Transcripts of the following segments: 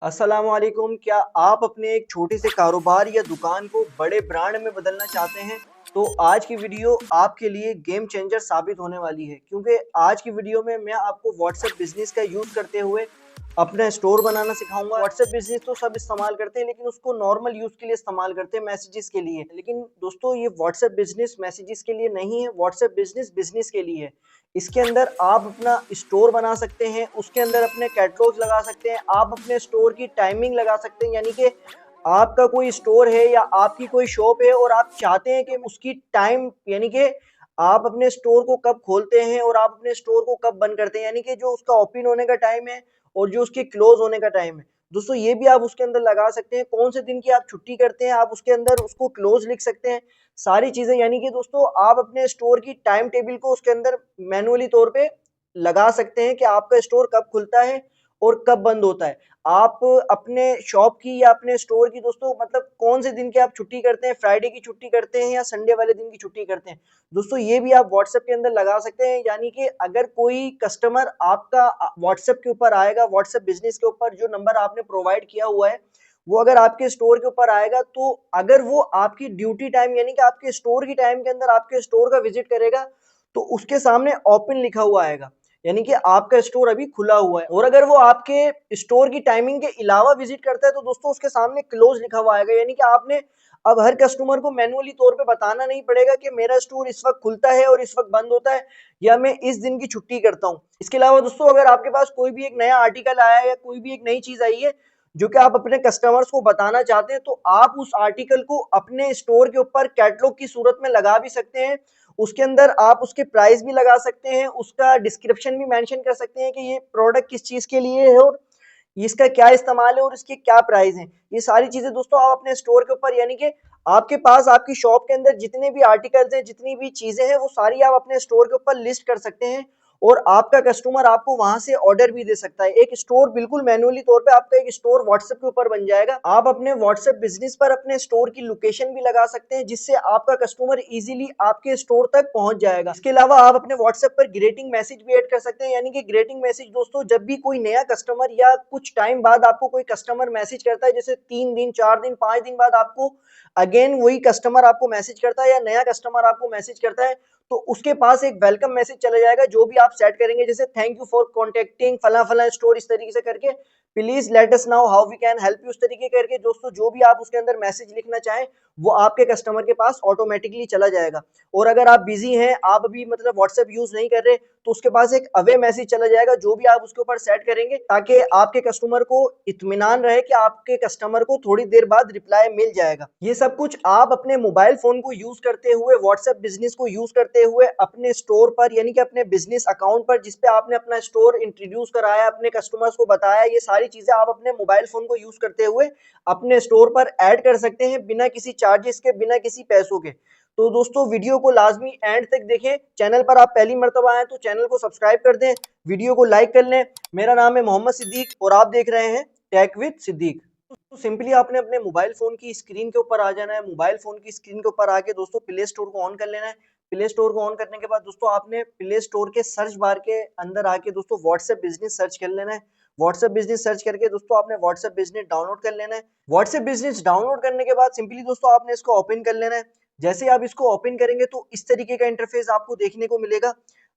अस्सलामुअलैकुम। क्या आप अपने एक छोटे से कारोबार या दुकान को बड़े ब्रांड में बदलना चाहते हैं? तो आज की वीडियो आपके लिए गेम चेंजर साबित होने वाली है, क्योंकि आज की वीडियो में मैं आपको व्हाट्सएप बिजनेस का यूज़ करते हुए अपना स्टोर बनाना सिखाऊंगा। व्हाट्सएप बिजनेस तो सब इस्तेमाल करते हैं, लेकिन उसको नॉर्मल यूज़ के लिए इस्तेमाल करते हैं, मैसेजेस के लिए। लेकिन दोस्तों, ये व्हाट्सएप बिजनेस मैसेजेस के लिए नहीं है, व्हाट्सएप बिजनेस बिजनेस के लिए है। इसके अंदर आप अपना स्टोर बना सकते हैं, उसके अंदर अपने कैटलॉग्स लगा सकते हैं, आप अपने स्टोर की टाइमिंग लगा सकते हैं। यानी कि आपका कोई स्टोर है या आपकी कोई शॉप है और आप चाहते हैं कि उसकी टाइम, यानी कि आप अपने स्टोर को कब खोलते हैं और आप अपने स्टोर को कब बंद करते हैं, यानी कि जो उसका ओपन होने का टाइम है और जो उसके क्लोज होने का टाइम है। दोस्तों, ये भी आप उसके अंदर लगा सकते हैं। कौन से दिन की आप छुट्टी करते हैं, आप उसके अंदर उसको क्लोज लिख सकते हैं, सारी चीजें। यानी कि दोस्तों, आप अपने स्टोर की टाइम टेबल को उसके अंदर मैनुअली तौर पे लगा सकते हैं कि आपका स्टोर कब खुलता है और कब बंद होता है। आप अपने शॉप की या अपने स्टोर की दोस्तों, मतलब कौन से दिन की आप छुट्टी करते हैं, फ्राइडे की छुट्टी करते हैं या संडे वाले दिन की छुट्टी करते हैं, दोस्तों ये भी आप व्हाट्सएप के अंदर लगा सकते हैं। यानी कि अगर कोई कस्टमर आपका व्हाट्सएप के ऊपर आएगा, व्हाट्सएप बिजनेस के ऊपर जो नंबर आपने प्रोवाइड किया हुआ है, वो अगर आपके स्टोर के ऊपर आएगा, तो अगर वो आपकी ड्यूटी टाइम, यानी कि आपके स्टोर की टाइम के अंदर आपके स्टोर का विजिट करेगा, तो उसके सामने ओपन लिखा हुआ आएगा, यानी कि आपका स्टोर अभी खुला हुआ है। और अगर वो आपके स्टोर की टाइमिंग के अलावा विजिट करता है, तो दोस्तों उसके सामने क्लोज लिखा हुआ आएगा। यानी कि आपने अब हर कस्टमर को मैनुअली तौर पे बताना नहीं पड़ेगा कि मेरा स्टोर इस वक्त खुलता है और इस वक्त बंद होता है, या मैं इस दिन की छुट्टी करता हूँ। इसके अलावा दोस्तों, अगर आपके पास कोई भी एक नया आर्टिकल आया है या कोई भी एक नई चीज आई है जो कि आप अपने कस्टमर्स को बताना चाहते हैं, तो आप उस आर्टिकल को अपने स्टोर के ऊपर कैटलॉग की सूरत में लगा भी सकते हैं। उसके अंदर आप उसके प्राइस भी लगा सकते हैं, उसका डिस्क्रिप्शन भी मेंशन कर सकते हैं कि ये प्रोडक्ट किस चीज के लिए है और इसका क्या इस्तेमाल है और इसके क्या प्राइस हैं। ये सारी चीजें दोस्तों आप अपने स्टोर के ऊपर, यानी कि आपके पास आपकी शॉप के अंदर जितने भी आर्टिकल्स हैं, जितनी भी चीजें हैं, वो सारी आप अपने स्टोर के ऊपर लिस्ट कर सकते हैं और आपका कस्टमर आपको वहां से ऑर्डर भी दे सकता है। एक स्टोर बिल्कुल मैन्युअली तौर पे आपका एक स्टोर व्हाट्सएप के ऊपर बन जाएगा। आप अपने व्हाट्सएप बिजनेस पर अपने स्टोर की लोकेशन भी लगा सकते हैं, जिससे आपका कस्टमर इजीली आपके स्टोर तक पहुंच जाएगा। इसके अलावा आप अपने व्हाट्सएप पर ग्रेटिंग मैसेज भी ऐड कर सकते हैं। यानी कि ग्रेटिंग मैसेज दोस्तों, जब भी कोई नया कस्टमर या कुछ टाइम बाद आपको कोई कस्टमर मैसेज करता है, जैसे 3 दिन 4 दिन 5 दिन बाद आपको अगेन वही कस्टमर आपको मैसेज करता है या नया कस्टमर आपको मैसेज करता है, तो उसके पास एक वेलकम मैसेज चला जाएगा जो भी आप सेट करेंगे, जैसे थैंक यू फॉर कॉन्टेक्टिंग फला फला स्टोर, इस तरीके से करके please let us now how we can help you, उस तरीके करके दोस्तों जो भी आप उसके अंदर मैसेज लिखना चाहें वो आपके कस्टमर के पास ऑटोमेटिकली चला जाएगा। और अगर आप बिजी हैं, आप अभी मतलब व्हाट्सएप यूज नहीं कर रहे, तो उसके पास एक अवे मैसेज चला जाएगा जो भी आप उसके ऊपर सेट करेंगे, ताकि आपके कस्टमर को इत्मीनान रहे कि आपके कस्टमर को थोड़ी देर बाद रिप्लाई मिल जाएगा। ये सब कुछ आप अपने मोबाइल फोन को यूज करते हुए, व्हाट्सएप बिजनेस को यूज करते हुए अपने स्टोर पर, यानी कि अपने बिजनेस अकाउंट पर जिसपे आपने अपना स्टोर इंट्रोड्यूस कराया, अपने कस्टमर्स को बताया, ये सारी चीजें आप अपने मोबाइल फोन को यूज करते हुए अपने स्टोर पर ऐड कर सकते हैं, बिना किसी चार्जेस के, बिना किसी पैसों के। तो दोस्तों, वीडियो को लाजमी एंड तक देखें। चैनल पर आप पहली मर्तबा आए तो चैनल को सब्सक्राइब कर दें, वीडियो को लाइक कर लें। मेरा नाम है मोहम्मद सिद्दीक और आप देख रहे हैं टेक विद सिद्दीक। तो सिंपली आपने अपने मोबाइल फोन की स्क्रीन के ऊपर आ जाना है। मोबाइल फोन की स्क्रीन के ऊपर आके दोस्तों प्ले स्टोर को ऑन कर लेना है। प्ले स्टोर को ऑन करने के बाद दोस्तों आपने प्ले स्टोर के सर्च बार के अंदर आके दोस्तों व्हाट्सएप बिजनेस सर्च कर लेना है। व्हाट्सएप बिजनेस सर्च करके दोस्तों आपने व्हाट्सएप बिजनेस डाउनलोड कर लेना है। व्हाट्सएप बिजनेस डाउनलोड करने के बाद सिंपली दोस्तों आपने इसको ओपन कर लेना है। जैसे ही आप इसको ओपन करेंगे तो इस तरीके का इंटरफेस आपको देखने को मिलेगा।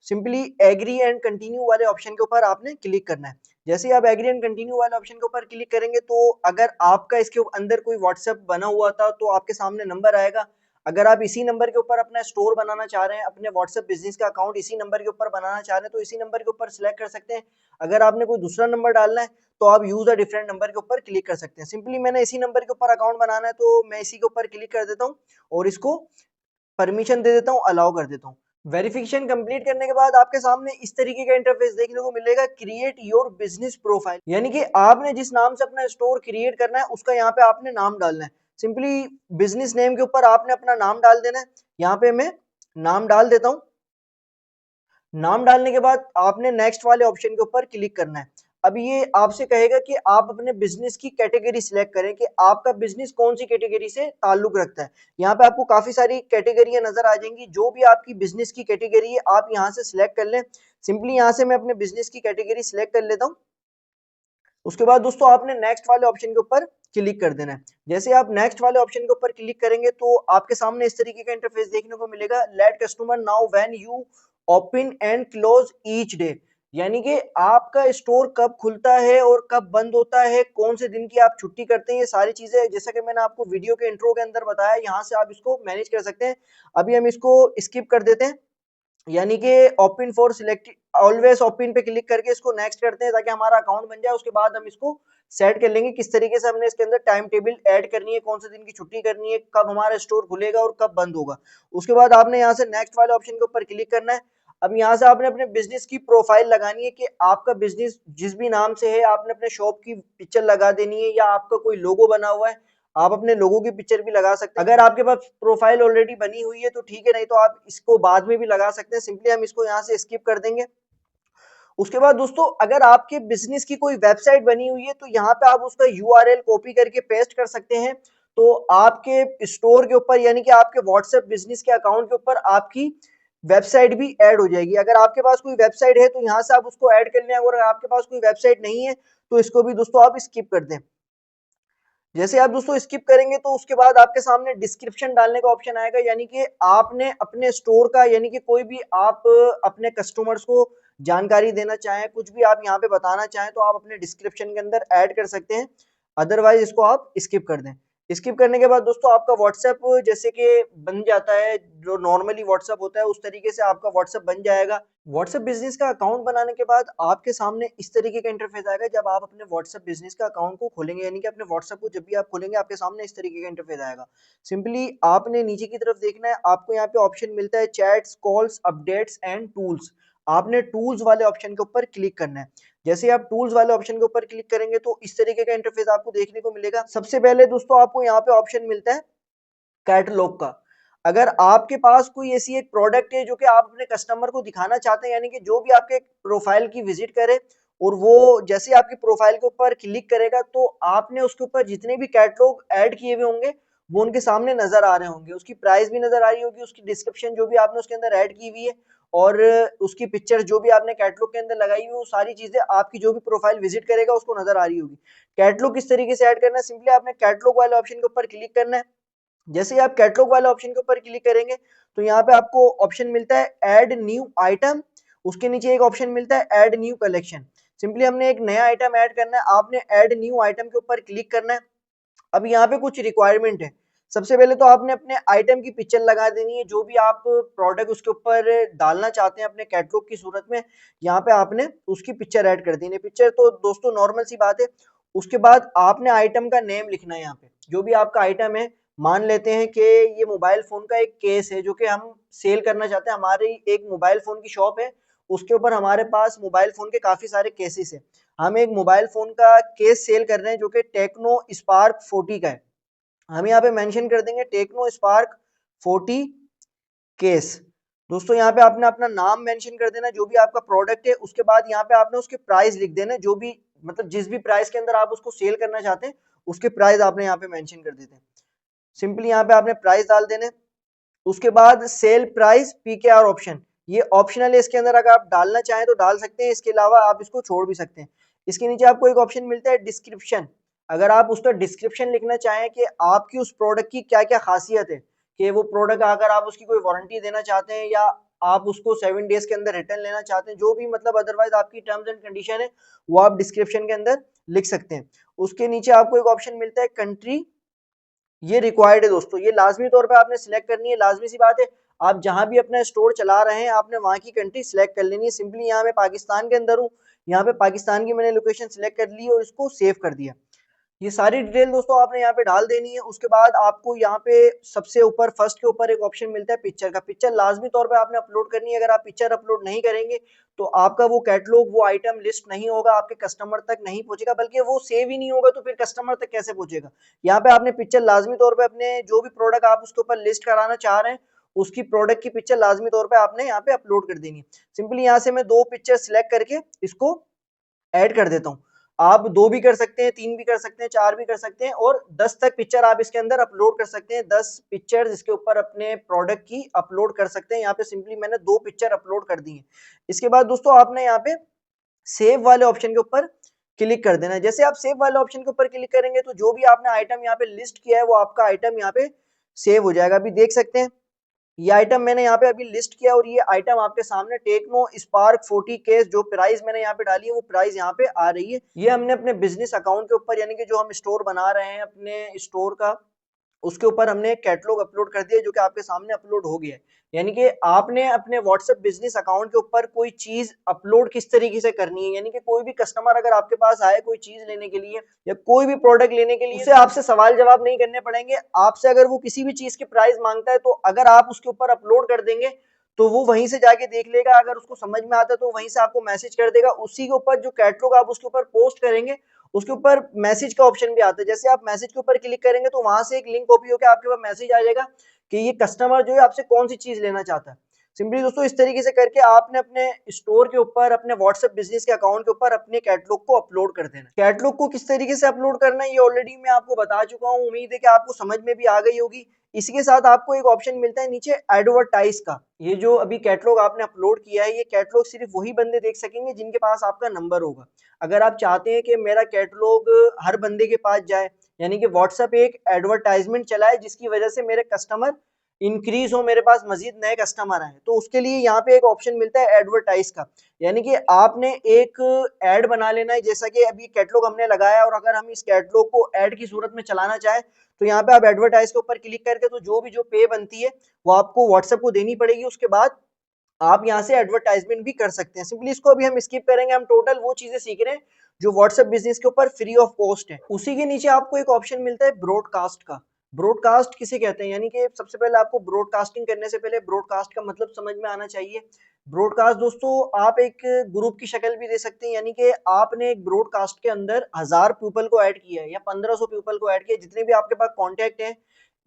सिंपली एग्री एंड कंटिन्यू वाले ऑप्शन के ऊपर आपने क्लिक करना है। जैसे ही आप एग्री एंड कंटिन्यू वाले ऑप्शन के ऊपर क्लिक करेंगे, तो अगर आपका इसके अंदर कोई व्हाट्सएप बना हुआ था तो आपके सामने नंबर आएगा। अगर आप इसी नंबर के ऊपर अपना स्टोर बनाना चाह रहे हैं, अपने व्हाट्सएप बिजनेस का अकाउंट इसी नंबर के ऊपर बनाना चाह रहे हैं, तो इसी नंबर के ऊपर सिलेक्ट कर सकते हैं। अगर आपने कोई दूसरा नंबर डालना है तो आप यूज अ डिफरेंट नंबर के ऊपर क्लिक कर सकते हैं। सिंपली मैंने इसी नंबर के ऊपर अकाउंट बनाना है, तो मैं इसी के ऊपर क्लिक कर देता हूँ और इसको परमिशन दे देता हूँ, अलाउ कर देता हूँ। वेरिफिकेशन कंप्लीट करने के बाद आपके सामने इस तरीके का इंटरफेस देखने को मिलेगा, क्रिएट योर बिजनेस प्रोफाइल। यानी कि आपने जिस नाम से अपना स्टोर क्रिएट करना है उसका यहाँ पे आपने नाम डालना है। सिंपली बिजनेस नेम के ऊपर आपने अपना नाम डाल देना है। यहाँ पे मैं नाम डाल देता हूँ। नाम डालने के बाद आपने नेक्स्ट वाले ऑप्शन के ऊपर क्लिक करना है। अब ये आपसे कहेगा कि आप अपने बिजनेस की कैटेगरी सिलेक्ट करें कि आपका बिजनेस कौन सी कैटेगरी से ताल्लुक रखता है। यहाँ पे आपको काफी सारी कैटेगरियां नजर आ जाएंगी, जो भी आपकी बिजनेस की कैटेगरी है आप यहाँ से सिलेक्ट कर लें। सिंपली यहाँ से मैं अपने बिजनेस की कैटेगरी सिलेक्ट कर लेता हूँ। उसके बाद दोस्तों आपने नेक्स्ट वाले ऑप्शन के ऊपर क्लिक कर देना है। जैसे आप नेक्स्ट वाले ऑप्शन के ऊपर क्लिक करेंगे तो आपके सामने इस तरीके का इंटरफेस देखने को मिलेगा। Let customer now when you open and close each day, यानी कि आपका स्टोर कब खुलता है और कब बंद होता है, कौन से दिन की आप छुट्टी करते हैं, ये सारी चीजें जैसा कि मैंने आपको वीडियो के इंट्रो के अंदर बताया, यहाँ से आप इसको मैनेज कर सकते हैं। अभी हम इसको स्किप कर देते हैं, यानी कि open for select always open पे क्लिक करके इसको नेक्स्ट करते हैं ताकि हमारा अकाउंट बन जाए। उसके बाद हम इसको सेट कर लेंगे किस तरीके से हमने इसके अंदर टाइम टेबल ऐड करनी है, कौन से दिन की छुट्टी करनी है, कब हमारा स्टोर खुलेगा और कब बंद होगा। उसके बाद आपने यहाँ से नेक्स्ट वाले ऑप्शन के ऊपर क्लिक करना है। अब यहाँ से आपने अपने बिजनेस की प्रोफाइल लगानी है कि आपका बिजनेस जिस भी नाम से है, आपने अपने शॉप की पिक्चर लगा देनी है या आपका कोई लोगो बना हुआ है, आप अपने लोगों की पिक्चर भी लगा सकते हैं। अगर आपके पास प्रोफाइल ऑलरेडी बनी हुई है तो ठीक है, नहीं तो आप इसको बाद में भी लगा सकते हैं। सिंपली हम इसको यहाँ से स्किप कर देंगे। उसके बाद दोस्तों अगर आपके बिजनेस की कोई वेबसाइट बनी हुई है तो यहाँ पे आप उसका यूआरएल कॉपी करके पेस्ट कर सकते हैं। तो आपके स्टोर के ऊपर यानी कि आपके व्हाट्सएप बिजनेस के अकाउंट के ऊपर आपकी वेबसाइट भी ऐड हो जाएगी। अगर आपके पास कोई वेबसाइट है तो यहाँ से आप उसको ऐड कर लें, अगर आपके पास कोई वेबसाइट नहीं है तो इसको भी दोस्तों आप स्किप कर दें। जैसे आप दोस्तों स्किप करेंगे तो उसके बाद आपके सामने डिस्क्रिप्शन डालने का ऑप्शन आएगा, यानी कि आपने अपने स्टोर का यानी कि कोई भी आप अपने कस्टमर्स को जानकारी देना चाहें, कुछ भी आप यहाँ पे बताना चाहें तो आप अपने डिस्क्रिप्शन के अंदर ऐड कर सकते हैं। अदरवाइज इसको आप स्किप कर दें। स्किप करने के बाद दोस्तों आपका व्हाट्सएप जैसे कि बन जाता है, जो नॉर्मली व्हाट्सएप होता है उस तरीके से आपका व्हाट्सएप बन जाएगा। व्हाट्सएप बिजनेस का अकाउंट बनाने के बाद आपके सामने इस तरीके का इंटरफेस आएगा। जब आप अपने व्हाट्सएप बिजनेस का अकाउंट को खोलेंगे, यानी कि अपने व्हाट्सएप को जब भी आप खोलेंगे आपके सामने इस तरीके का इंटरफेस आएगा। सिंपली आपने नीचे की तरफ देखना है, आपको यहाँ पे ऑप्शन मिलता है chats, calls, updates and tools. आपने टूल्स वाले ऑप्शन के ऊपर क्लिक करना है। जैसे आप टूल्स वाले ऑप्शन के ऊपर क्लिक करेंगे तो इस तरीके का इंटरफेस आपको देखने को मिलेगा। सबसे पहले दोस्तों आपको यहाँ पे ऑप्शन मिलता है कैटलॉग का। अगर आपके पास कोई ऐसी एक प्रोडक्ट है जो कि आप अपने कस्टमर को दिखाना चाहते हैं, यानी कि जो भी आपके प्रोफाइल की विजिट करे और वो जैसे आपकी प्रोफाइल के ऊपर क्लिक करेगा तो आपने उसके ऊपर जितने भी कैटलॉग ऐड किए हुए होंगे वो उनके सामने नजर आ रहे होंगे, उसकी प्राइस भी नजर आ रही होगी, उसकी डिस्क्रिप्शन जो भी आपने उसके अंदर ऐड की हुई है और उसकी पिक्चर जो भी आपने कैटलॉग के अंदर लगाई हुई है, वो सारी चीजें आपकी जो भी प्रोफाइल विजिट करेगा उसको नजर आ रही होगी। कैटलॉग किस तरीके से ऐड करना है, सिंपली आपने कैटलॉग वाले ऑप्शन के ऊपर क्लिक करना है। जैसे ही आप कैटलॉग वाले ऑप्शन के ऊपर क्लिक करेंगे तो यहाँ पे आपको ऑप्शन मिलता है ऐड न्यू आइटम। उसके नीचे एक ऑप्शन मिलता है ऐड न्यू कलेक्शन। सिंपली हमने एक नया आइटम ऐड करना है, आपने ऐड न्यू आइटम के ऊपर क्लिक करना है। अब यहाँ पे कुछ रिक्वायरमेंट है। सबसे पहले तो आपने अपने आइटम की पिक्चर लगा देनी है, जो भी आप प्रोडक्ट उसके ऊपर डालना चाहते हैं अपने कैटलॉग की सूरत में, यहाँ पे आपने उसकी पिक्चर ऐड कर देनी है। पिक्चर तो दोस्तों नॉर्मल सी बात है। उसके बाद आपने आइटम का नेम लिखना है। यहाँ पे जो भी आपका आइटम है, मान लेते हैं कि ये मोबाइल फोन का एक केस है जो कि हम सेल करना चाहते हैं। हमारी एक मोबाइल फोन की शॉप है, उसके ऊपर हमारे पास मोबाइल फोन के काफी सारे केसेस है। हम एक मोबाइल फोन का केस सेल कर रहे हैं जो कि टेक्नो स्पार्क 40 का है। हम यहाँ पे मेंशन कर देंगे टेक्नो स्पार्क 40 केस। दोस्तों यहाँ पे आपने अपना नाम मेंशन कर देना, जो भी आपका प्रोडक्ट है। उसके बाद यहाँ पे आपने उसके प्राइस लिख देना, जो भी मतलब जिस भी प्राइस के अंदर आप उसको सेल करना चाहते हैं उसके प्राइस आपने यहाँ पे मेंशन कर देते हैं। सिंपली यहाँ पे आपने प्राइस डाल देने। उसके बाद सेल प्राइस पीकेआर ऑप्शन, ये ऑप्शनल है, इसके अंदर अगर आप डालना चाहें तो डाल सकते हैं, इसके अलावा आप इसको छोड़ भी सकते हैं। इसके नीचे आपको एक ऑप्शन मिलता है डिस्क्रिप्शन। अगर आप उसका डिस्क्रिप्शन लिखना चाहें कि आपकी उस प्रोडक्ट की क्या क्या खासियत है, कि वो प्रोडक्ट अगर आप उसकी कोई वारंटी देना चाहते हैं या आप उसको 7 डेज के अंदर रिटर्न लेना चाहते हैं, जो भी मतलब अदरवाइज आपकी टर्म्स एंड कंडीशन है वो आप डिस्क्रिप्शन के अंदर लिख सकते हैं। उसके नीचे आपको एक ऑप्शन मिलता है कंट्री, ये रिक्वायर्ड है दोस्तों, ये लाजमी तौर पे आपने सिलेक्ट करनी है। लाजमी सी बात है, आप जहां भी अपना स्टोर चला रहे हैं आपने वहां की कंट्री सिलेक्ट कर लेनी है। सिंपली यहाँ मैं पाकिस्तान के अंदर हूँ, यहाँ पे पाकिस्तान की मैंने लोकेशन सिलेक्ट कर ली और इसको सेव कर दिया। ये सारी डिटेल दोस्तों आपने यहाँ पे डाल देनी है। उसके बाद आपको यहाँ पे सबसे ऊपर फर्स्ट के ऊपर एक ऑप्शन मिलता है पिक्चर का। पिक्चर लाजमी तौर पे आपने अपलोड करनी है। अगर आप पिक्चर अपलोड नहीं करेंगे तो आपका वो कैटलॉग, वो आइटम लिस्ट नहीं होगा, आपके कस्टमर तक नहीं पहुंचेगा, बल्कि वो सेव ही नहीं होगा तो फिर कस्टमर तक कैसे पहुंचेगा। यहाँ पे आपने पिक्चर लाजमी तौर पर अपने जो भी प्रोडक्ट आप उसके ऊपर लिस्ट कराना चाह रहे हैं उसकी प्रोडक्ट की पिक्चर लाजमी तौर पर आपने यहाँ पे अपलोड कर देनी है। सिंपली यहाँ से मैं 2 पिक्चर सिलेक्ट करके इसको ऐड कर देता हूँ। आप 2 भी कर सकते हैं, 3 भी कर सकते हैं, 4 भी कर सकते हैं और 10 तक पिक्चर आप इसके अंदर अपलोड कर सकते हैं। 10 पिक्चर इसके ऊपर अपने प्रोडक्ट की अपलोड कर सकते हैं। यहाँ पे सिंपली मैंने 2 पिक्चर अपलोड कर दी है। इसके बाद दोस्तों आपने यहाँ पे सेव वाले ऑप्शन के ऊपर क्लिक कर देना है। जैसे आप सेव वाले ऑप्शन के ऊपर क्लिक करेंगे तो जो भी आपने आइटम यहाँ पे लिस्ट किया है वो आपका आइटम यहाँ पे सेव हो जाएगा। अभी देख सकते हैं ये आइटम मैंने यहाँ पे अभी लिस्ट किया और ये आइटम आपके सामने टेक्नो स्पार्क 40 केस जो प्राइस मैंने यहाँ पे डाली है वो प्राइस यहाँ पे आ रही है। ये हमने अपने बिजनेस अकाउंट के ऊपर यानी कि जो हम स्टोर बना रहे हैं अपने स्टोर का उसके ऊपर हमने कैटलॉग अपलोड कर दिया जो कि आपके सामने अपलोड हो गया है। यानी कि आपने अपने व्हाट्सएप बिजनेस अकाउंट के ऊपर कोई चीज अपलोड किस तरीके से करनी है, यानी कि कोई भी कस्टमर अगर आपके पास आए कोई चीज लेने के लिए या कोई भी प्रोडक्ट लेने के लिए उसे आपसे सवाल जवाब नहीं करने पड़ेंगे। आपसे अगर वो किसी भी चीज की प्राइस मांगता है तो अगर आप उसके ऊपर अपलोड कर देंगे तो वो वहीं से जाके देख लेगा, अगर उसको समझ में आता है तो वहीं से आपको मैसेज कर देगा। उसी के ऊपर जो कैटलॉग आप उसके ऊपर पोस्ट करेंगे उसके ऊपर मैसेज का ऑप्शन भी आता है। जैसे आप मैसेज के ऊपर क्लिक करेंगे तो वहां से एक लिंक कॉपी होकर आपके पास मैसेज आ जाएगा कि ये कस्टमर जो है आपसे कौन सी चीज लेना चाहता है। सिंपली दोस्तों इस तरीके से करके आपने अपने स्टोर के ऊपर अपने व्हाट्सएप बिजनेस के अकाउंट के ऊपर अपने कैटलॉग को अपलोड कर देना। कैटलॉग को किस तरीके से अपलोड करना है ये ऑलरेडी मैं आपको बता चुका हूँ, उम्मीद है कि आपको समझ में भी आ गई होगी। इसके साथ आपको एक ऑप्शन मिलता है नीचे एडवर्टाइज का। ये जो अभी कैटलॉग आपने अपलोड किया है ये कैटलॉग सिर्फ वही बंदे देख सकेंगे जिनके पास आपका नंबर होगा। अगर आप चाहते हैं कि मेरा कैटलॉग हर बंदे के पास जाए यानी कि व्हाट्सएप एक एडवर्टाइजमेंट चलाए जिसकी वजह से मेरे कस्टमर इंक्रीज हो, मेरे पास मजीद नए कस्टमर आए, तो उसके लिए यहाँ पे एक ऑप्शन मिलता है एडवर्टाइज का। यानी कि आपने एक ऐड बना लेना है। जैसा कि अभी कैटलॉग हमने लगाया और अगर हम इस कैटलॉग को ऐड की सूरत में चलाना चाहें तो यहाँ पे आप एडवर्टाइज के ऊपर क्लिक करके तो जो भी जो पे बनती है वो आपको व्हाट्सएप को देनी पड़ेगी। उसके बाद आप यहाँ से एडवर्टाइजमेंट भी कर सकते हैं। सिंपली इसको अभी हम स्किप करेंगे, हम टोटल वो चीजें सीख रहे हैं जो व्हाट्सएप बिजनेस के ऊपर फ्री ऑफ कॉस्ट है। उसी के नीचे आपको एक ऑप्शन मिलता है ब्रॉडकास्ट का। ब्रॉडकास्ट किसे कहते हैं, यानी कि सबसे पहले आपको ब्रॉडकास्टिंग करने से पहले ब्रॉडकास्ट का मतलब समझ में आना चाहिए। ब्रॉडकास्ट दोस्तों आप एक ग्रुप की शक्ल भी दे सकते हैं, यानी कि आपने एक ब्रॉडकास्ट के अंदर 1000 पीपल को ऐड किया है या 1500 पीपल को ऐड किया, जितने भी आपके पास कॉन्टेक्ट हैं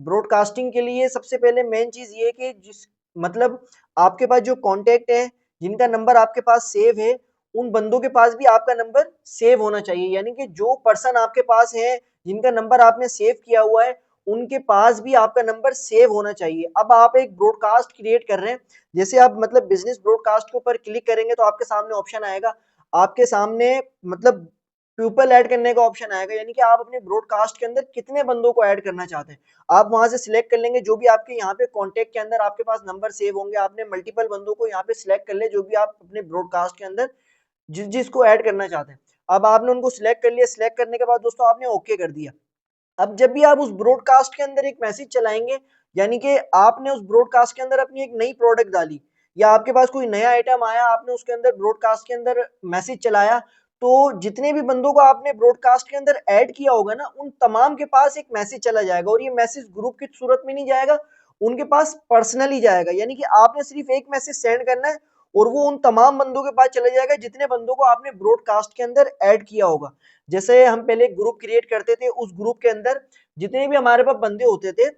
ब्रॉडकास्टिंग के लिए सबसे पहले मेन चीज ये है कि जिस मतलब आपके पास जो कॉन्टेक्ट है जिनका नंबर आपके पास सेव है उन बंदों के पास भी आपका नंबर सेव होना चाहिए। यानी कि जो पर्सन आपके पास है जिनका नंबर आपने सेव किया हुआ है उनके पास भी आपका नंबर सेव होना चाहिए। अब आप एक ब्रॉडकास्ट क्रिएट कर रहे हैं, जैसे आप मतलब बिजनेस ब्रॉडकास्ट के ऊपर क्लिक करेंगे तो आपके सामने ऑप्शन आएगा, आपके सामने मतलब पीपल ऐड करने का ऑप्शन आएगा, यानी कि आप अपने ब्रॉडकास्ट के अंदर कितने बंदों को ऐड करना चाहते हैं। आप वहां से सिलेक्ट कर लेंगे जो भी आपके यहाँ पे कॉन्टेक्ट के अंदर आपके पास नंबर सेव होंगे, आपने मल्टीपल बंदों को यहाँ पे सिलेक्ट कर ले जो भी आप अपने ब्रॉडकास्ट के अंदर जिस जिसको ऐड करना चाहते हैं। अब आपने उनको सिलेक्ट कर लिया, सिलेक्ट करने के बाद दोस्तों आपने ओके कर दिया। अब जब भी आप उस ब्रॉडकास्ट के अंदर एक मैसेज चलाएंगे यानी कि आपने उस ब्रॉडकास्ट के अंदर अपनी एक नई प्रोडक्ट डाली या आपके पास कोई नया आइटम आया आपने उसके अंदर ब्रॉडकास्ट के अंदर मैसेज चलाया, तो जितने भी बंदों को आपने ब्रॉडकास्ट के अंदर ऐड किया होगा ना उन तमाम के पास एक मैसेज चला जाएगा और ये मैसेज ग्रुप की सूरत में नहीं जाएगा, उनके पास पर्सनली जाएगा। यानी कि आपने सिर्फ एक मैसेज सेंड करना है और वो उन तमाम बंदों के पास चला जाएगा जितने बंदों को आपने ब्रॉडकास्ट के अंदर ऐड किया होगा। जैसे हम पहले एक ग्रुप क्रिएट करते थे, उस ग्रुप के अंदर जितने भी हमारे पास बंदे होते थे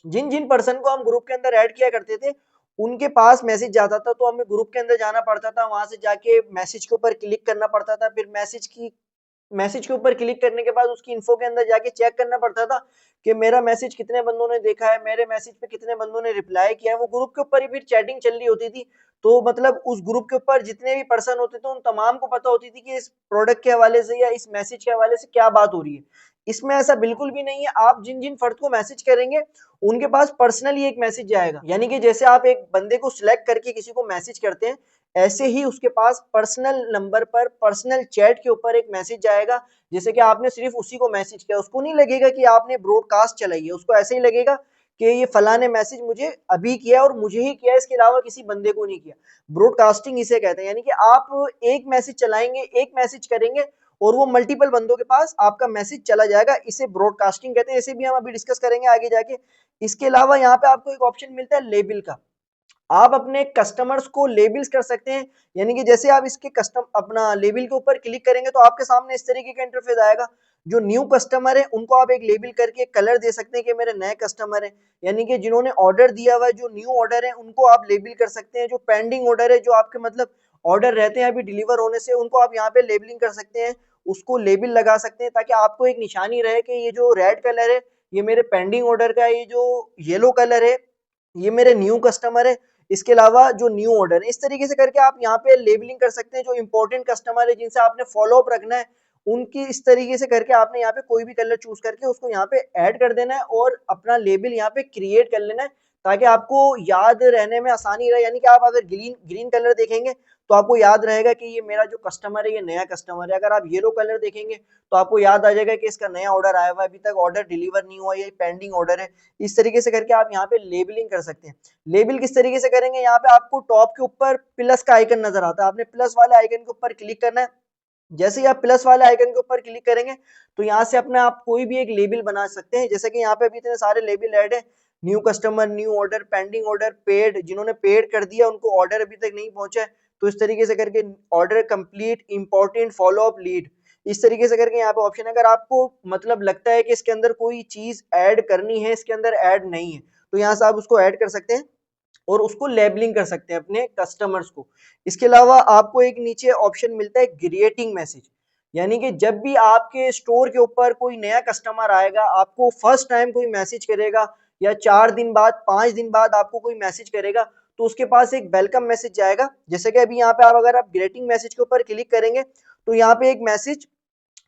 जिन जिन पर्सन को हम ग्रुप के अंदर ऐड किया करते थे उनके पास मैसेज जाता था, तो हमें ग्रुप के अंदर जाना पड़ता था, वहां से जाके मैसेज के ऊपर क्लिक करना पड़ता था, फिर मैसेज के ऊपर क्लिक करने के बाद उसकी इन्फो के अंदर जाके चेक करना पड़ता था कि मेरा मैसेज कितने बंदों ने देखा है, मेरे मैसेज पे कितने बंदों ने रिप्लाई किया है। वो ग्रुप के ऊपर ही फिर चैटिंग चल रही होती थी, तो मतलब उस ग्रुप के ऊपर जितने भी पर्सन होते थे उन तमाम को पता होती थी कि इस प्रोडक्ट के हवाले से या इस मैसेज के हवाले से क्या बात हो रही है। इसमें ऐसा बिल्कुल भी नहीं है, आप जिन जिन फर्द को मैसेज करेंगे उनके पास पर्सनली एक मैसेज जाएगा। यानी कि जैसे आप एक बंदे को सिलेक्ट करके किसी को मैसेज करते हैं ऐसे ही उसके पास पर्सनल नंबर पर पर्सनल चैट के ऊपर एक मैसेज जाएगा। जैसे कि आपने सिर्फ उसी को मैसेज किया, उसको नहीं लगेगा कि आपने ब्रॉडकास्ट चलाई है, उसको ऐसे ही लगेगा कि ये फला ने मैसेज मुझे अभी किया और मुझे ही किया, इसके अलावा किसी बंदे को नहीं किया। ब्रॉडकास्टिंग इसे कहते हैं, यानी कि आप एक मैसेज चलाएंगे एक मैसेज करेंगे और वो मल्टीपल बंदों के पास आपका मैसेज चला जाएगा, इसे ब्रॉडकास्टिंग कहते हैं। इसे भी हम अभी डिस्कस करेंगे आगे जाके। इसके अलावा यहाँ पे आपको एक ऑप्शन मिलता है लेबल का, आप अपने कस्टमर्स को लेबल्स कर सकते हैं। यानी कि जैसे आप इसके कस्टम अपना लेबल के ऊपर क्लिक करेंगे तो आपके सामने इस तरीके का इंटरफेस आएगा। जो न्यू कस्टमर है उनको आप एक लेबल करके कलर दे सकते हैं कि मेरे नए कस्टमर है, यानी कि जिन्होंने ऑर्डर दिया हुआ है जो न्यू ऑर्डर है उनको आप लेबल कर सकते हैं। जो पेंडिंग ऑर्डर है जो आपके मतलब ऑर्डर रहते हैं अभी डिलीवर होने से उनको आप यहाँ पे लेबलिंग कर सकते हैं, उसको लेबल लगा सकते हैं ताकि आपको एक निशानी रहे कि ये जो रेड कलर है ये मेरे पेंडिंग ऑर्डर का है, ये जो येलो कलर है ये मेरे न्यू कस्टमर है, इसके अलावा जो न्यू ऑर्डर है। इस तरीके से करके आप यहाँ पे लेबलिंग कर सकते हैं। जो इंपॉर्टेंट कस्टमर है जिनसे आपने फॉलो अप रखना है उनकी इस तरीके से करके आपने यहाँ पे कोई भी कलर चूज करके उसको यहाँ पे ऐड कर देना है और अपना लेबल यहाँ पे क्रिएट कर लेना है, ताकि आपको याद रहने में आसानी रहे। यानी कि आप अगर ग्रीन ग्रीन कलर देखेंगे तो आपको याद रहेगा कि ये मेरा जो कस्टमर है ये नया कस्टमर है। अगर आप येलो कलर देखेंगे तो आपको याद आ जाएगा कि इसका नया ऑर्डर आया हुआ है, अभी तक ऑर्डर डिलीवर नहीं हुआ, ये पेंडिंग ऑर्डर है। इस तरीके से करके आप यहाँ पे लेबलिंग कर सकते हैं। लेबल किस तरीके से करेंगे, यहाँ पे आपको टॉप के ऊपर प्लस का आइकन नजर आता है, आपने प्लस वाले आइकन के ऊपर क्लिक करना है। जैसे ही आप प्लस वाले आइकन के ऊपर क्लिक करेंगे तो यहाँ से अपने आप कोई भी एक लेबल बना सकते हैं। जैसे कि यहाँ पे अभी इतने सारे लेबल ऐड है, new customer, new order, pending order, paid, जिन्होंने पेड कर दिया उनको ऑर्डर अभी तक नहीं पहुंचा है तो इस तरीके से करके order complete, important, follow up, lead, इस तरीके से करके यहाँ पे ऑप्शन है। अगर आपको मतलब लगता है कि इसके अंदर कोई चीज ऐड करनी है, इसके अंदर ऐड नहीं है, तो यहाँ से आप उसको ऐड कर सकते हैं और उसको लेबलिंग कर सकते हैं अपने कस्टमर्स को। इसके अलावा आपको एक नीचे ऑप्शन मिलता है ग्रीटिंग मैसेज, यानी कि जब भी आपके स्टोर के ऊपर कोई नया कस्टमर आएगा, आपको फर्स्ट टाइम कोई मैसेज करेगा या 4 दिन बाद, 5 दिन बाद आपको कोई मैसेज करेगा तो उसके पास एक वेलकम मैसेज जाएगा। जैसे कि अभी यहाँ पे आप अगर आप ग्रीटिंग मैसेज के ऊपर क्लिक करेंगे तो यहाँ पे एक मैसेज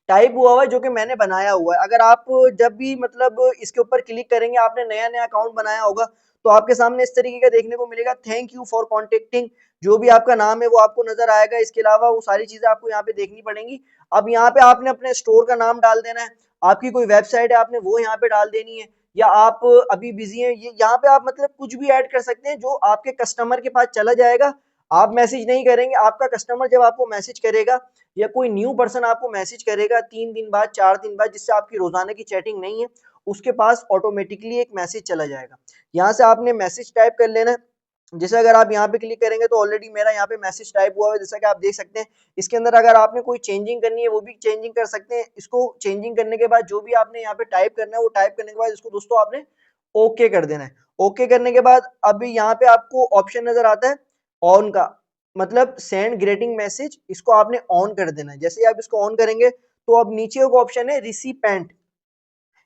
टाइप हुआ हुआ है जो कि मैंने बनाया हुआ है। अगर आप जब भी मतलब इसके ऊपर क्लिक करेंगे, आपने नया नया अकाउंट बनाया होगा तो आपके सामने इस तरीके का देखने को मिलेगा, थैंक यू फॉर कॉन्टेक्टिंग, जो भी आपका नाम है वो आपको नजर आएगा। इसके अलावा वो सारी चीजें आपको यहाँ पे देखनी पड़ेंगी। अब यहाँ पे आपने अपने स्टोर का नाम डाल देना है, आपकी कोई वेबसाइट है आपने वो यहाँ पे डाल देनी है, या आप अभी बिजी हैं, ये यहाँ पे आप मतलब कुछ भी ऐड कर सकते हैं जो आपके कस्टमर के पास चला जाएगा। आप मैसेज नहीं करेंगे, आपका कस्टमर जब आपको मैसेज करेगा या कोई न्यू पर्सन आपको मैसेज करेगा 3 दिन बाद, 4 दिन बाद, जिससे आपकी रोजाना की चैटिंग नहीं है, उसके पास ऑटोमेटिकली एक मैसेज चला जाएगा। यहाँ से आपने मैसेज टाइप कर लेना है। जैसे अगर आप यहाँ पे क्लिक करेंगे तो ऑलरेडी मेरा यहाँ पे मैसेज टाइप हुआ है, जैसा कि आप देख सकते हैं। इसके अंदर अगर आपने कोई चेंजिंग करनी है वो भी चेंजिंग कर सकते हैं। इसको चेंजिंग करने के बाद जो भी आपने यहाँ पे टाइप करना है वो टाइप करने के बाद इसको दोस्तों आपने ओके कर देना है। ओके करने के बाद अभी यहाँ पे आपको ऑप्शन नजर आता है ऑन का, मतलब सेंड ग्रीटिंग मैसेज, इसको आपने ऑन कर देना है। जैसे ही आप इसको ऑन करेंगे तो अब नीचे एक ऑप्शन है रिसिपेंट,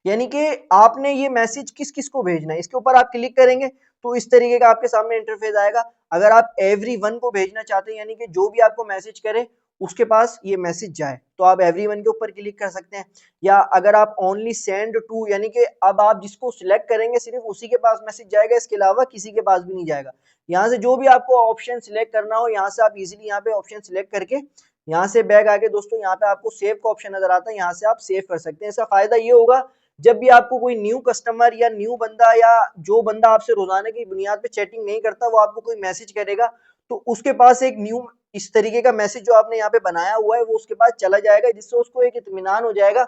यानी कि आपने ये मैसेज किस किस को भेजना है, इसके ऊपर आप क्लिक करेंगे तो इस तरीके का आपके सामने इंटरफेस आएगा। अगर आप एवरीवन को भेजना चाहते हैं, यानी कि जो भी आपको मैसेज करे उसके पास ये मैसेज जाए, तो आप एवरीवन के ऊपर क्लिक कर सकते हैं। या अगर आप ओनली सेंड टू, यानी कि अब आप जिसको सिलेक्ट करेंगे सिर्फ उसी के पास मैसेज जाएगा, इसके अलावा किसी के पास भी नहीं जाएगा। यहाँ से जो भी आपको ऑप्शन सिलेक्ट करना हो, यहाँ से आप इजीली यहाँ पे ऑप्शन सिलेक्ट करके यहाँ से बैक आके दोस्तों यहाँ पे आपको सेव का ऑप्शन नजर आता है, यहाँ से आप सेव कर सकते हैं। इसका फायदा ये होगा जब भी आपको कोई न्यू कस्टमर या न्यू बंदा या जो बंदा आपसे रोजाना की बुनियाद पे चैटिंग नहीं करता वो आपको कोई मैसेज करेगा तो उसके पास एक न्यू इस तरीके का मैसेज जो आपने यहाँ पे बनाया हुआ है वो उसके पास चला जाएगा, जिससे उसको एक इत्मीनान हो जाएगा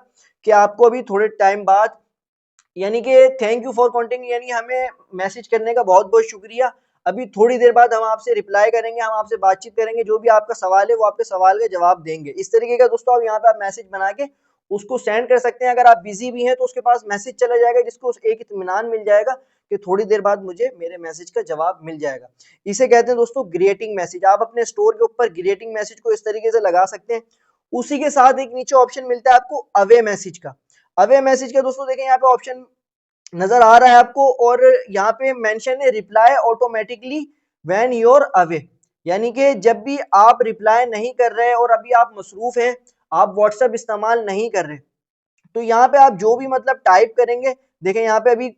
कि आपको अभी थोड़े टाइम बाद, यानी कि थैंक यू फॉर कॉन्टेक्टिंग, यानी हमें मैसेज करने का बहुत बहुत शुक्रिया, अभी थोड़ी देर बाद हम आपसे रिप्लाई करेंगे, हम आपसे बातचीत करेंगे, जो भी आपका सवाल है वो आपके सवाल का जवाब देंगे। इस तरीके का दोस्तों आप यहाँ पे आप मैसेज बना के उसको सेंड कर सकते हैं। अगर आप बिजी भी हैं तो उसके पास मैसेज चला जाएगा, जिसको एक इत्मीनान मिल जाएगा कि थोड़ी देर बाद मुझे मेरे मैसेज का जवाब मिल जाएगा। इसे कहते हैं दोस्तों ग्रीटिंग मैसेज। आप अपने स्टोर के ऊपर ग्रीटिंग मैसेज को इस तरीके से लगा सकते हैं। उसी के साथ एक नीचे ऑप्शन मिलता है आपको अवे मैसेज का। अवे मैसेज का दोस्तों देखें यहाँ पे ऑप्शन नजर आ रहा है आपको, और यहाँ पे मेंशन है reply automatically when you're away, यानी कि जब भी आप रिप्लाई नहीं कर रहे और अभी आप मसरूफ हैं, आप व्हाट्सएप इस्तेमाल नहीं कर रहे, तो यहाँ पे आप जो भी मतलब टाइप करेंगे, देखें यहाँ पे अभी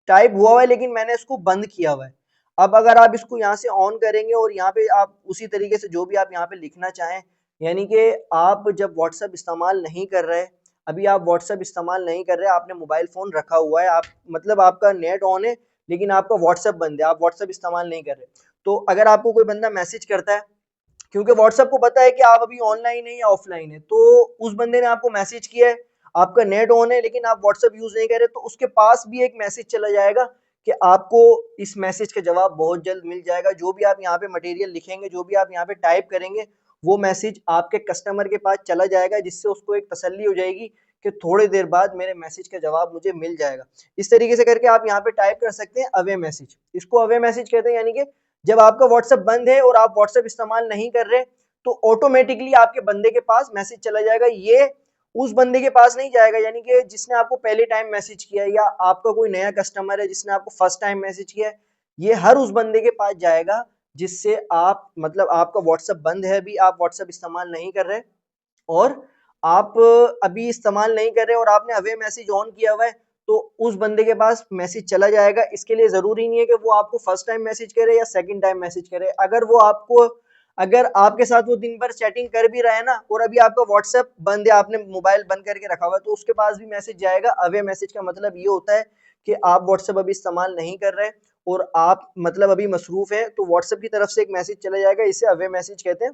टाइप हुआ हुआ है लेकिन मैंने इसको बंद किया हुआ है। अब अगर आप इसको यहाँ से ऑन करेंगे और यहाँ पे आप उसी तरीके से जो भी आप यहाँ पे लिखना चाहें, यानी कि आप जब व्हाट्सएप इस्तेमाल नहीं कर रहे, अभी आप व्हाट्सएप इस्तेमाल नहीं कर रहे, आपने मोबाइल फोन रखा हुआ है, आप मतलब आपका नेट ऑन है लेकिन आपका व्हाट्सएप बंद है, आप व्हाट्सएप इस्तेमाल नहीं कर रहे, तो अगर आपको कोई बंदा मैसेज करता है, क्योंकि व्हाट्सएप को पता है कि आप अभी ऑनलाइन है या ऑफलाइन है, तो उस बंदे ने आपको मैसेज किया है, आपका नेट ऑन है लेकिन आप व्हाट्सएप यूज नहीं कर रहे, तो उसके पास भी एक मैसेज चला जाएगा कि आपको इस मैसेज का जवाब बहुत जल्द मिल जाएगा। जो भी आप यहाँ पे मटेरियल लिखेंगे, जो भी आप यहाँ पे टाइप करेंगे, वो मैसेज आपके कस्टमर के पास चला जाएगा, जिससे उसको एक तसल्ली हो जाएगी कि थोड़ी देर बाद मेरे मैसेज का जवाब मुझे मिल जाएगा। इस तरीके से करके आप यहाँ पे टाइप कर सकते हैं अवे मैसेज। इसको अवे मैसेज कहते हैं, यानी कि जब आपका व्हाट्सएप बंद है और आप व्हाट्सएप इस्तेमाल नहीं कर रहे, तो ऑटोमेटिकली आपके बंदे के पास मैसेज चला जाएगा। ये उस बंदे के पास नहीं जाएगा, यानी कि जिसने आपको पहले टाइम मैसेज किया है या आपका कोई नया कस्टमर है जिसने आपको फर्स्ट टाइम मैसेज किया है, ये हर उस बंदे के पास जाएगा जिससे आप मतलब आपका व्हाट्सएप बंद है, अभी आप व्हाट्सएप इस्तेमाल नहीं कर रहे और आप अभी इस्तेमाल नहीं कर रहे और आपने अवे मैसेज ऑन किया हुआ है, तो उस बंदे के पास मैसेज चला जाएगा। इसके लिए जरूरी नहीं है कि वो आपको फर्स्ट टाइम मैसेज करे या सेकंड टाइम मैसेज करे। अगर आपके साथ वो दिन भर चैटिंग कर भी रहा है ना, और अभी आपका व्हाट्सएप बंद है, आपने मोबाइल बंद करके रखा हुआ है, तो उसके पास भी मैसेज जाएगा। अवे मैसेज का मतलब ये होता है कि आप व्हाट्सएप अभी इस्तेमाल नहीं कर रहे और आप मतलब अभी मसरूफ है, तो व्हाट्सएप की तरफ से एक मैसेज चला जाएगा। इसे अवे मैसेज कहते हैं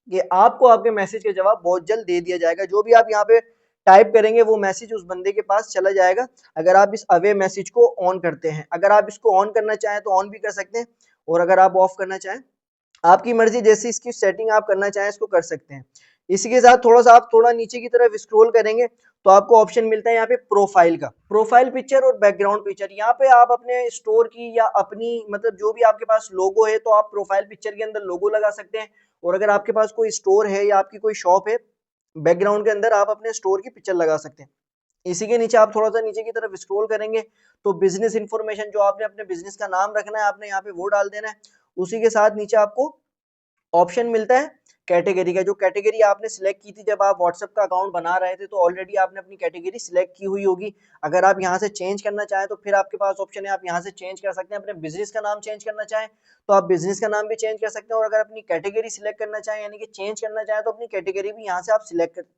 कि आपको आपके मैसेज का जवाब बहुत जल्द दे दिया जाएगा। जो भी आप यहाँ पे टाइप करेंगे वो मैसेज उस बंदे के पास चला जाएगा, अगर आप इस अवे मैसेज को ऑन करते हैं। अगर आप इसको ऑन करना चाहें तो ऑन भी कर सकते हैं, और अगर आप ऑफ करना चाहें, आपकी मर्जी, जैसी इसकी सेटिंग आप करना चाहें इसको कर सकते हैं। इसी के साथ आप थोड़ा नीचे की तरफ स्क्रॉल करेंगे तो आपको ऑप्शन मिलता है यहाँ पे प्रोफाइल का, प्रोफाइल पिक्चर और बैकग्राउंड पिक्चर। यहाँ पे आप अपने स्टोर की या अपनी मतलब जो भी आपके पास लोगो है, तो आप प्रोफाइल पिक्चर के अंदर लोगो लगा सकते हैं। और अगर आपके पास कोई स्टोर है या आपकी कोई शॉप है, बैकग्राउंड के अंदर आप अपने स्टोर की पिक्चर लगा सकते हैं। इसी के नीचे आप थोड़ा सा नीचे की तरफ स्क्रॉल करेंगे तो बिजनेस इंफॉर्मेशन, जो आपने अपने बिजनेस का नाम रखना है, आपने यहाँ पे वो डाल देना है। उसी के साथ नीचे आपको ऑप्शन मिलता है कैटेगरी का। जो कैटेगरी आपने सिलेक्ट की थी जब आप व्हाट्सएप का अकाउंट बना रहे थे, तो ऑलरेडी आपने अपनी कैटेगरी सिलेक्ट की हुई होगी। अगर आप यहाँ से चेंज करना चाहें तो फिर आपके पास ऑप्शन है, आप यहाँ से चेंज कर सकते हैं। अपने बिजनेस का नाम चेंज करना चाहें तो आप बिजनेस का नाम भी चेंज कर सकते हैं, और अगर अपनी कैटेगरी सिलेक्ट करना चाहें यानी कि चेंज करना चाहें तो अपनी कैटेगरी भी यहाँ से आप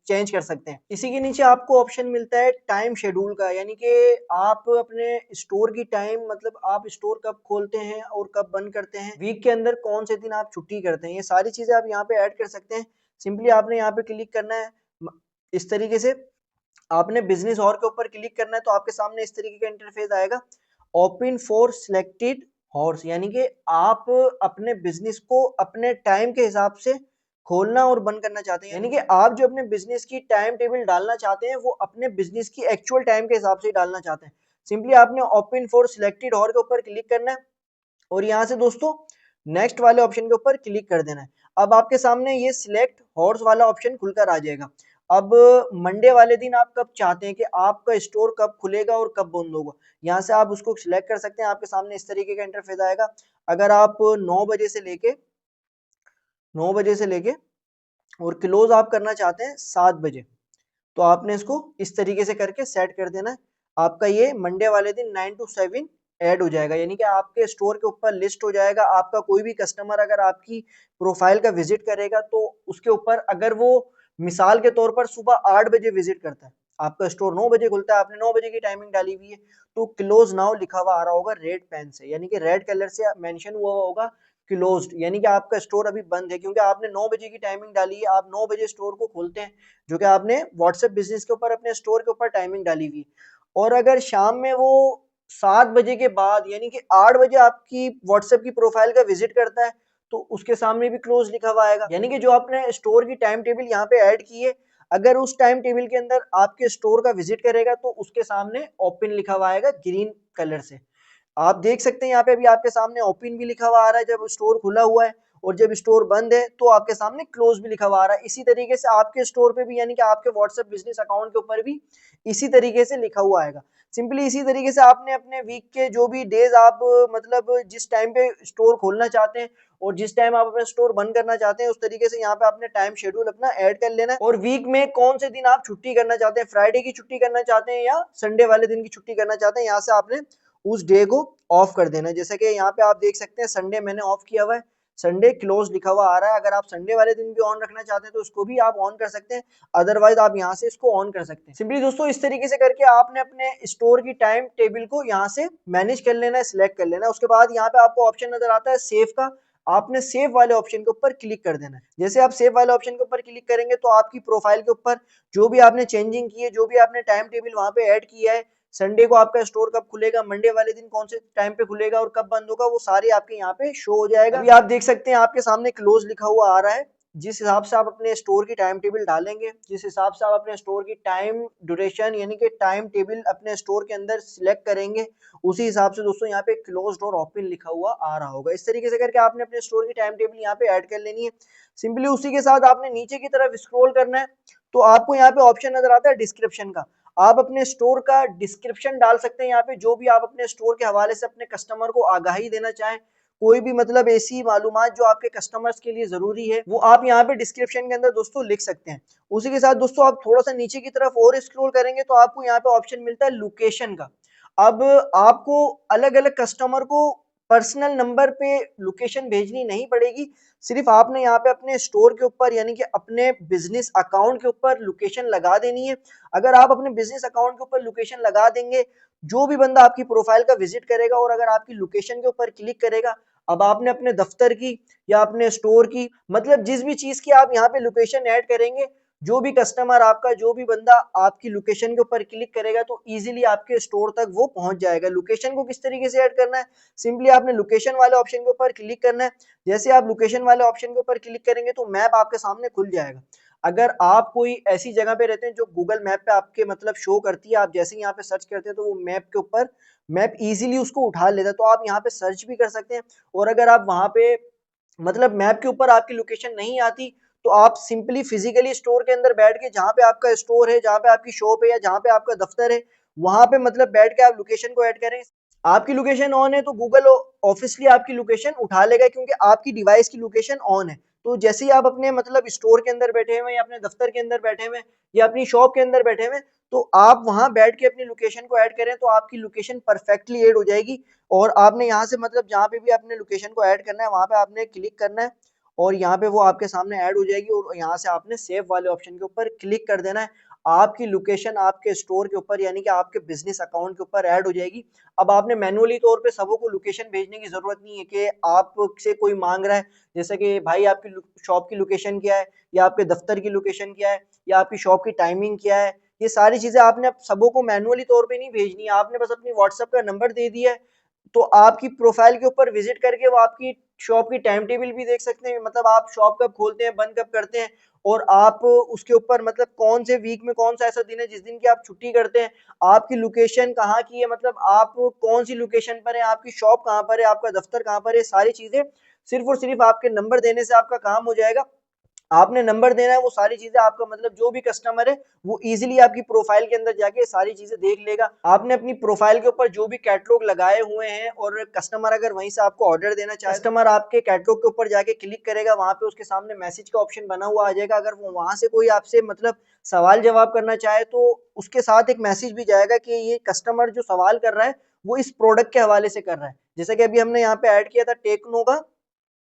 चेंज कर सकते हैं। इसी के नीचे आपको ऑप्शन मिलता है टाइम शेड्यूल का, यानी कि आप अपने स्टोर की टाइम, मतलब आप स्टोर कब खोलते हैं और कब बंद करते हैं, वीक के अंदर कौन से दिन आप छुट्टी करते हैं, ये सारी चीजें आप यहाँ पे ऐड कर सकते हैं। सिंपली आपने यहाँ पे क्लिक करना है इस तरीके से, आपने बिजनेस और के ऊपर क्लिक करना है तो आपके सामने इस तरीके का इंटरफेस आएगा। ओपन फॉर सिलेक्टेड हॉर्स, यानी कि आप अपने बिजनेस को अपने टाइम के हिसाब से खोलना और बंद करना चाहते हैं, यानी कि आप जो अपने बिजनेस की टाइम टेबल डालना चाहते हैं वो अपने बिजनेस की एक्चुअल टाइम के हिसाब से डालना चाहते हैं। सिंपली आपने ओपन फॉर सिलेक्टेड हॉर्स के ऊपर क्लिक करना है और यहाँ से दोस्तों नेक्स्ट वाले ऑप्शन के ऊपर क्लिक कर देना है। अब आपके सामने ये सिलेक्ट हॉर्स वाला ऑप्शन खुलकर आ जाएगा। अब मंडे वाले दिन आप कब चाहते हैं कि आपका स्टोर कब खुलेगा और कब बंद होगा, यहाँ से आप उसको सिलेक्ट कर सकते हैं। आपके सामने इस तरीके का इंटरफेस आएगा। अगर आप 9 बजे से लेके और क्लोज आप करना चाहते हैं 7 बजे, तो आपने इसको इस तरीके से करके सेट कर देना है। आपका ये मंडे वाले दिन 9 to 7 ऐड हो जाएगा, यानी कि आपके स्टोर के ऊपर लिस्ट हो जाएगा। आपका कोई भी कस्टमर अगर आपकी प्रोफाइल का विजिट करेगा तो उसके ऊपर, अगर वो मिसाल के तौर पर सुबह 8 बजे विजिट करता है, आपका स्टोर 9 बजे खुलता है, आपने 9 बजे की टाइमिंग डाली हुई है, तो क्लोज नाउ लिखा हुआ आ रहा होगा रेड पेन से, यानी कि रेड कलर से मेंशन हुआ होगा क्लोज्ड, यानी कि आपका स्टोर अभी बंद है, क्योंकि आपने 9 बजे की टाइमिंग डाली है। आप 9 बजे स्टोर को खोलते हैं, जो कि आपने व्हाट्सएप बिजनेस के ऊपर अपने स्टोर के ऊपर टाइमिंग डाली हुई। और अगर शाम में वो 7 बजे के बाद यानी कि 8 बजे आपकी व्हाट्सएप की प्रोफाइल का विजिट करता है, तो उसके सामने भी क्लोज लिखा हुआ आएगा, यानी कि जो आपने स्टोर की टाइम टेबल यहाँ पे ऐड की है, अगर उस टाइम टेबल के अंदर आपके स्टोर का विजिट करेगा तो उसके सामने ओपन लिखा हुआ आएगा ग्रीन कलर से। आप देख सकते हैं यहाँ पे अभी आपके सामने ओपन भी लिखा हुआ आ रहा है जब स्टोर खुला हुआ है, और जब स्टोर बंद है तो आपके सामने क्लोज भी लिखा हुआ आ रहा है। इसी तरीके से आपके स्टोर पे भी, यानी कि आपके व्हाट्सएप बिजनेस अकाउंट के ऊपर भी इसी तरीके से लिखा हुआ आएगा। सिंपली इसी तरीके से आपने अपने वीक के जो भी डेज आप मतलब जिस टाइम पे स्टोर खोलना चाहते हैं और जिस टाइम आप अपना स्टोर बंद करना चाहते हैं, उस तरीके से यहाँ पे आपने टाइम शेड्यूल अपना ऐड कर लेना है। और वीक में कौन से दिन आप छुट्टी करना चाहते हैं, फ्राइडे की छुट्टी करना चाहते हैं या संडे वाले दिन की छुट्टी करना चाहते हैं, यहाँ से आपने उस डे को ऑफ कर देना है। जैसे कि यहाँ पे आप देख सकते हैं संडे मैंने ऑफ किया हुआ है, संडे क्लोज लिखा हुआ आ रहा है। अगर आप संडे वाले दिन भी ऑन रखना चाहते हैं तो उसको भी आप ऑन कर सकते हैं, अदरवाइज आप यहाँ से इसको ऑन कर सकते हैं। सिंपली दोस्तों इस तरीके से करके आपने अपने स्टोर की टाइम टेबल को यहाँ से मैनेज कर लेना है, सिलेक्ट कर लेना है। उसके बाद यहाँ पे आपको ऑप्शन नजर आता है सेव का, आपने सेव वाले ऑप्शन के ऊपर क्लिक कर देना है। जैसे आप सेव वाले ऑप्शन के ऊपर क्लिक करेंगे तो आपकी प्रोफाइल के ऊपर जो भी आपने चेंजिंग की है, जो भी आपने टाइम टेबल वहां पे ऐड किया है, संडे को आपका स्टोर कब खुलेगा, मंडे वाले दिन कौन से टाइम पे खुलेगा और कब बंद होगा, वो सारे आपके यहाँ पे शो हो जाएगा। अभी आप देख सकते हैं आपके सामने क्लोज लिखा हुआ आ रहा है। जिस हिसाब से आप अपने स्टोर की टाइम टेबल डालेंगे, जिस हिसाब से आप अपने स्टोर की टाइम ड्यूरेशन यानी कि टाइम टेबल अपने स्टोर के अंदर सिलेक्ट करेंगे, उसी हिसाब से दोस्तों यहाँ पे क्लोज्ड और ओपन लिखा हुआ आ रहा होगा। इस तरीके से करके आपने अपने स्टोर की टाइम टेबल यहाँ पे ऐड कर लेनी है। सिंपली उसी के साथ आपने नीचे की तरफ स्क्रॉल करना है, तो आपको यहाँ पे ऑप्शन नजर आता है डिस्क्रिप्शन का। आप अपने स्टोर का डिस्क्रिप्शन डाल सकते हैं यहाँ पे, जो भी आप अपने स्टोर के हवाले से अपने कस्टमर को आगाही देना चाहें, कोई भी मतलब ऐसी मालूमात जो आपके कस्टमर्स के लिए जरूरी है, वो आप यहाँ पे डिस्क्रिप्शन के अंदर दोस्तों लिख सकते हैं। उसी के साथ दोस्तों आप थोड़ा सा नीचे की तरफ और स्क्रॉल करेंगे तो आपको यहाँ पे ऑप्शन मिलता है लोकेशन का। अब आपको अलग अलग कस्टमर को पर्सनल नंबर पे लोकेशन भेजनी नहीं पड़ेगी, सिर्फ आपने यहाँ पे अपने स्टोर के ऊपर यानी कि अपने बिजनेस अकाउंट के ऊपर लोकेशन लगा देनी है। अगर आप अपने बिजनेस अकाउंट के ऊपर लोकेशन लगा देंगे, जो भी बंदा आपकी प्रोफाइल का विजिट करेगा और अगर आपकी लोकेशन के ऊपर क्लिक करेगा, अब आपने अपने दफ्तर की या अपने स्टोर की मतलब जिस भी चीज की आप यहाँ पे लोकेशन ऐड करेंगे, जो भी कस्टमर आपका, जो भी बंदा आपकी लोकेशन के ऊपर क्लिक करेगा तो इजीली आपके स्टोर तक वो पहुंच जाएगा। लोकेशन को किस तरीके से ऐड करना है, सिंपली आपने लोकेशन वाले ऑप्शन के ऊपर क्लिक करना है। जैसे आप लोकेशन वाले ऑप्शन के ऊपर क्लिक करेंगे तो मैप आपके सामने खुल जाएगा। अगर आप कोई ऐसी जगह पे रहते हैं जो गूगल मैप पे आपके मतलब शो करती है, आप जैसे ही यहाँ पे सर्च करते हैं तो वो मैप के ऊपर मैप इजीली उसको उठा लेता है, तो आप यहाँ पे सर्च भी कर सकते हैं। और अगर आप वहां पे मतलब मैप के ऊपर आपकी लोकेशन नहीं आती, तो आप सिंपली फिजिकली स्टोर के अंदर बैठ के, जहां पे आपका स्टोर है, जहां पे आपकी शॉप है या जहां पे आपका दफ्तर है, वहां पे मतलब बैठ के आप लोकेशन को ऐड करें। आपकी लोकेशन ऑन है तो गूगल ऑब्वियसली आपकी लोकेशन उठा लेगा क्योंकि आपकी डिवाइस की लोकेशन ऑन है। तो जैसे ही आप अपने मतलब स्टोर के अंदर बैठे हुए या अपने दफ्तर के अंदर बैठे हुए या अपनी शॉप के अंदर बैठे हुए, तो आप वहां बैठ के अपनी लोकेशन को ऐड करें तो आपकी लोकेशन परफेक्टली ऐड हो जाएगी। और आपने यहाँ से मतलब जहाँ पे भी अपने लोकेशन को ऐड करना है वहां पे आपने क्लिक करना है और यहाँ पे वो आपके सामने ऐड हो जाएगी और यहाँ से आपने सेव वाले ऑप्शन के ऊपर क्लिक कर देना है। आपकी लोकेशन आपके स्टोर के ऊपर यानी कि आपके बिजनेस अकाउंट के ऊपर ऐड हो जाएगी। अब आपने मैनुअली तौर पे सबों को लोकेशन भेजने की जरूरत नहीं है कि आपसे कोई मांग रहा है जैसे कि भाई आपकी शॉप की लोकेशन क्या है या आपके दफ्तर की लोकेशन क्या है या आपकी शॉप की टाइमिंग क्या है, ये सारी चीजें आपने अब सबों को मैनुअली तौर पे नहीं भेजनी है। आपने बस अपनी व्हाट्सएप का नंबर दे दिया है, तो आपकी प्रोफाइल के ऊपर विजिट करके वो आपकी शॉप की टाइम टेबल भी देख सकते हैं, मतलब आप शॉप कब खोलते हैं बंद कब करते हैं, और आप उसके ऊपर मतलब कौन से वीक में कौन सा ऐसा दिन है जिस दिन की आप छुट्टी करते हैं, आपकी लोकेशन कहाँ की है, मतलब आप कौन सी लोकेशन पर है, आपकी शॉप कहाँ पर है, आपका दफ्तर कहाँ पर है, सारी चीजें सिर्फ और सिर्फ आपके नंबर देने से आपका काम हो जाएगा। आपने नंबर देना है, वो सारी चीजें आपका मतलब जो भी कस्टमर है वो इजीली आपकी प्रोफाइल के अंदर जाके सारी चीजें देख लेगा। आपने अपनी प्रोफाइल के ऊपर जो भी कैटलॉग लगाए हुए हैं और कस्टमर अगर वहीं से आपको ऑर्डर देना चाहे, कस्टमर आपके कैटलॉग के ऊपर जाके क्लिक करेगा, वहां पे उसके सामने मैसेज का ऑप्शन बना हुआ आ जाएगा। अगर वो वहां से कोई आपसे मतलब सवाल जवाब करना चाहे तो उसके साथ एक मैसेज भी जाएगा कि ये कस्टमर जो सवाल कर रहा है वो इस प्रोडक्ट के हवाले से कर रहा है। जैसे कि अभी हमने यहाँ पे ऐड किया था टेक्नो का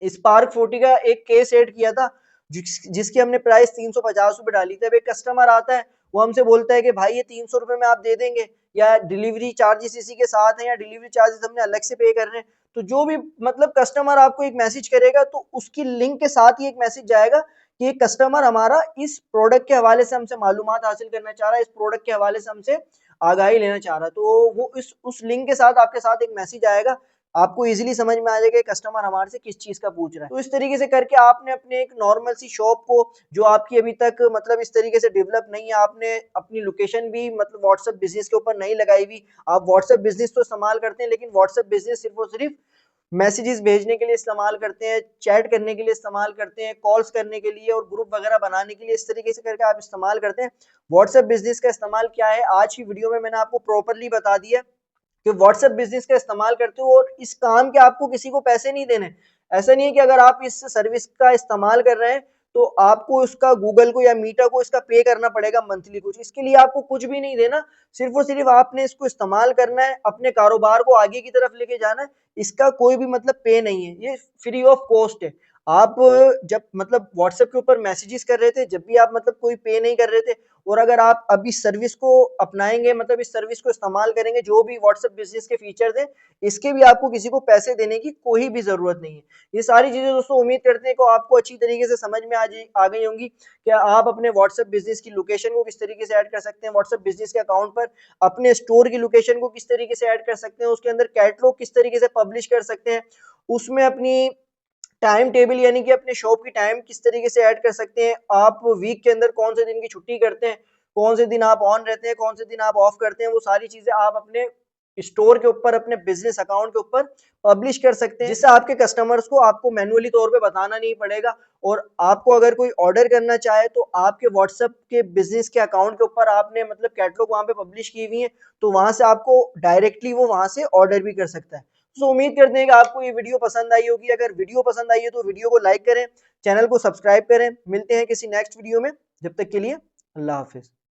स्पार्क 40 का एक केस ऐड किया था, जिसकी हमने प्राइस 350 रुपए डाली थी। अब एक कस्टमर आता है, वो हमसे बोलता है कि भाई ये 300 रुपए में आप दे देंगे या डिलीवरी चार्जेस इसी के साथ है या डिलीवरी चार्जेस हमने अलग से पे करने हैं। तो जो भी मतलब कस्टमर आपको एक मैसेज करेगा तो उसकी लिंक के साथ ही एक मैसेज जाएगा कि ये कस्टमर हमारा इस प्रोडक्ट के हवाले से हमसे मालूमात हासिल करना चाह रहा है, इस प्रोडक्ट के हवाले से हमसे आगाही लेना चाह रहा है। तो वो इस उस लिंक के साथ आपके साथ एक मैसेज आएगा, आपको इजीली समझ में आ जाएगा कस्टमर हमारे से किस चीज का पूछ रहा है। तो इस तरीके से करके आपने अपने एक नॉर्मल सी शॉप को, जो आपकी अभी तक मतलब इस तरीके से डेवलप नहीं है, आपने अपनी लोकेशन भी मतलब व्हाट्सएप बिजनेस के ऊपर नहीं लगाई हुई। आप व्हाट्सएप बिजनेस तो इस्तेमाल करते हैं लेकिन व्हाट्सएप बिजनेस सिर्फ और सिर्फ मैसेजेस भेजने के लिए इस्तेमाल करते हैं, चैट करने के लिए इस्तेमाल करते हैं, कॉल्स करने के लिए और ग्रुप वगैरह बनाने के लिए, इस तरीके से करके आप इस्तेमाल करते हैं। व्हाट्सएप बिजनेस का इस्तेमाल क्या है आज की वीडियो में मैंने आपको प्रॉपरली बता दिया कि व्हाट्सएप बिजनेस का इस्तेमाल करते हो और इस काम के आपको किसी को पैसे नहीं देने। ऐसा नहीं है कि अगर आप इस सर्विस का इस्तेमाल कर रहे हैं तो आपको उसका गूगल को या मीटा को इसका पे करना पड़ेगा मंथली कुछ, इसके लिए आपको कुछ भी नहीं देना। सिर्फ और सिर्फ आपने इसको इस्तेमाल करना है, अपने कारोबार को आगे की तरफ लेके जाना है। इसका कोई भी मतलब पे नहीं है, ये फ्री ऑफ कॉस्ट है। आप जब मतलब व्हाट्सएप के ऊपर मैसेजेस कर रहे थे, जब भी आप मतलब कोई पे नहीं कर रहे थे, और अगर आप अब इस सर्विस को अपनाएंगे मतलब इस सर्विस को इस्तेमाल करेंगे, जो भी व्हाट्सएप बिजनेस के फीचर्स हैं, इसके भी आपको किसी को पैसे देने की कोई भी जरूरत नहीं है। ये सारी चीजें दोस्तों उम्मीद करते हैं कि आपको अच्छी तरीके से समझ में आ गई होंगी कि आप अपने व्हाट्सएप बिजनेस की लोकेशन को किस तरीके से ऐड कर सकते हैं, व्हाट्सएप बिजनेस के अकाउंट पर अपने स्टोर की लोकेशन को किस तरीके से ऐड कर सकते हैं, उसके अंदर कैटलॉग किस तरीके से पब्लिश कर सकते हैं, उसमें अपनी टाइम टेबल यानी कि अपने शॉप की टाइम किस तरीके से ऐड कर सकते हैं, आप वीक के अंदर कौन से दिन की छुट्टी करते हैं, कौन से दिन आप ऑन रहते हैं, कौन से दिन आप ऑफ करते हैं, वो सारी चीजें आप अपने स्टोर के ऊपर अपने बिजनेस अकाउंट के ऊपर पब्लिश कर सकते हैं, जिससे आपके कस्टमर्स को आपको मैन्युअली तौर पे बताना नहीं पड़ेगा। और आपको अगर कोई ऑर्डर करना चाहे तो आपके व्हाट्सएप के बिजनेस के अकाउंट के ऊपर आपने मतलब कैटलॉग वहां पे पब्लिश की हुई है, तो वहां से आपको डायरेक्टली वो वहां से ऑर्डर भी कर सकता है। तो उम्मीद करते हैं कि आपको ये वीडियो पसंद आई होगी। अगर वीडियो पसंद आई है तो वीडियो को लाइक करें, चैनल को सब्सक्राइब करें। मिलते हैं किसी नेक्स्ट वीडियो में, जब तक के लिए अल्लाह हाफिज।